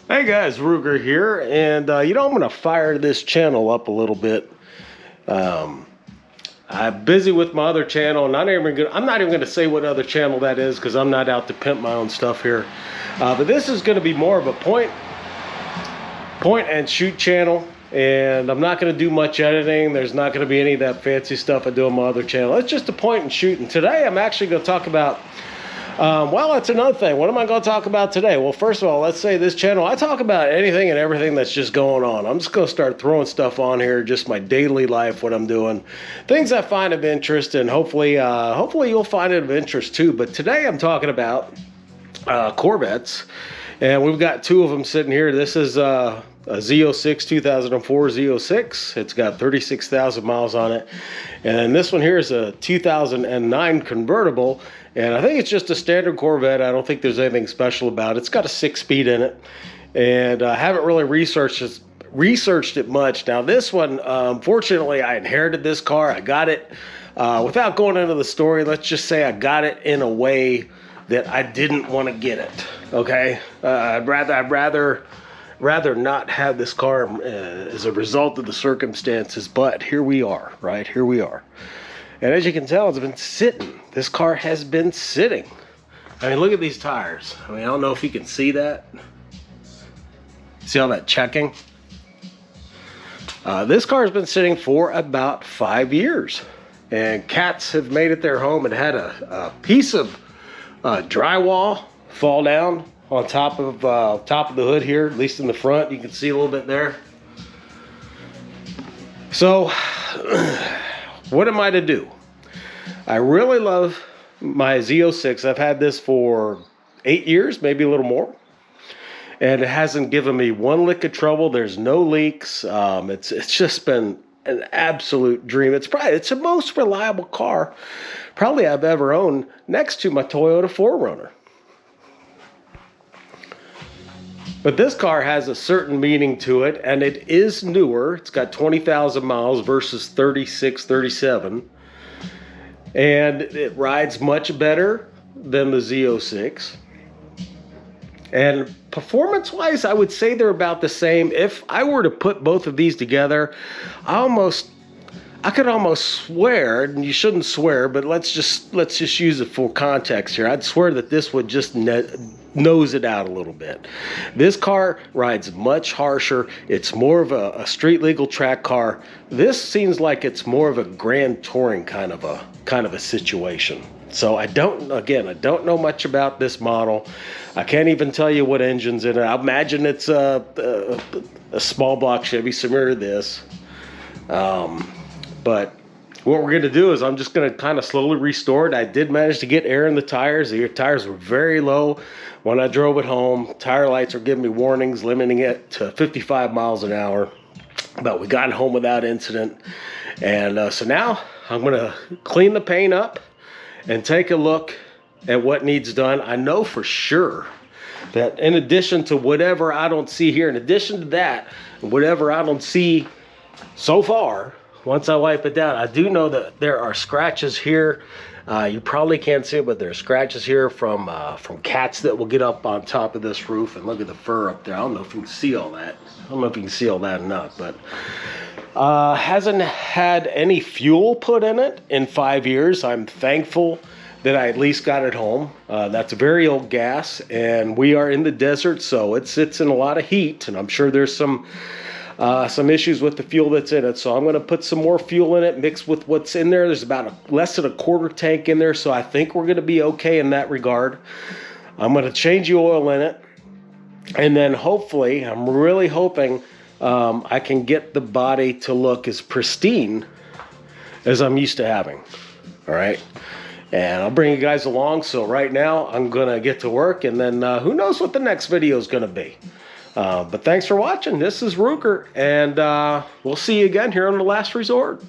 Hey guys, Ruger here, and I'm going to fire this channel up a little bit. I'm busy with my other channel, and I'm not even going to say what other channel that is because I'm not out to pimp my own stuff here. But this is going to be more of a point and shoot channel, and I'm not going to do much editing. There's not going to be any of that fancy stuff I do on my other channel. It's just a point and shoot, and today I'm actually going to talk about well, that's another thing. What am I going to talk about today? Well, first of all, let's say this channel, I talk about anything and everything that's just going on. I'm just going to start throwing stuff on here, just my daily life, what I'm doing, things I find of interest, and hopefully you'll find it of interest too. But today I'm talking about Corvettes, and we've got two of them sitting here. This is a Z06 2004 Z06. It's got 36,000 miles on it, and this one here is a 2009 convertible. And I think it's just a standard Corvette. I don't think there's anything special about it. It's got a 6-speed in it, and I haven't really researched it much. Now this one, unfortunately, I inherited this car. I got it without going into the story. Let's just say I got it in a way that I didn't want to get it. Okay, I'd rather not have this car as a result of the circumstances. But here we are, right? Here we are. And as you can tell, it's been sitting. This car has been sitting. I mean, look at these tires. I mean, I don't know if you can see that. See all that checking? This car has been sitting for about 5 years. And cats have made it their home. It had a piece of drywall fall down on top of the hood here, at least in the front. You can see a little bit there. So, what am I to do? I really love my Z06. I've had this for 8 years, maybe a little more. And it hasn't given me one lick of trouble. There's no leaks. It's just been an absolute dream. It's the most reliable car probably I've ever owned, next to my Toyota 4Runner. But this car has a certain meaning to it, and it is newer. It's got 20,000 miles versus 36, 37. And it rides much better than the Z06. And performance-wise, I would say they're about the same. If I were to put both of these together, I could almost swear, and you shouldn't swear, but let's just use it for context here. I'd swear that this would just nose it out a little bit. This car rides much harsher. It's more of a street legal track car. This seems like it's more of a grand touring kind of a situation. So I don't know much about this model. I can't even tell you what engine's in it. I imagine it's a small block Chevy similar to this. But what we're going to do is I'm just going to kind of slowly restore it. I did manage to get air in the tires. The tires were very low when I drove it home. Tire lights are giving me warnings, limiting it to 55 miles an hour. But we got home without incident. And so now I'm going to clean the paint up and take a look at what needs done. I know for sure that in addition to whatever I don't see here, in addition to that, whatever I don't see so far, once I wipe it down, I do know that there are scratches here. You probably can't see it, but there are scratches here from cats that will get up on top of this roof. And look at the fur up there. I don't know if you can see all that. I don't know if you can see all that or not, but hasn't had any fuel put in it in 5 years. I'm thankful that I at least got it home. That's very old gas, and we are in the desert, so it sits in a lot of heat, and I'm sure there's some issues with the fuel that's in it. So I'm going to put some more fuel in it, mixed with what's in there. There's about less than a quarter tank in there, so I think we're going to be okay in that regard. I'm going to change the oil in it, and then hopefully, I'm really hoping I can get the body to look as pristine as I'm used to having. All right. And I'll bring you guys along. So right now I'm going to get to work, and then who knows what the next video is going to be. But thanks for watching. This is Ruger, and we'll see you again here on The Last Resort.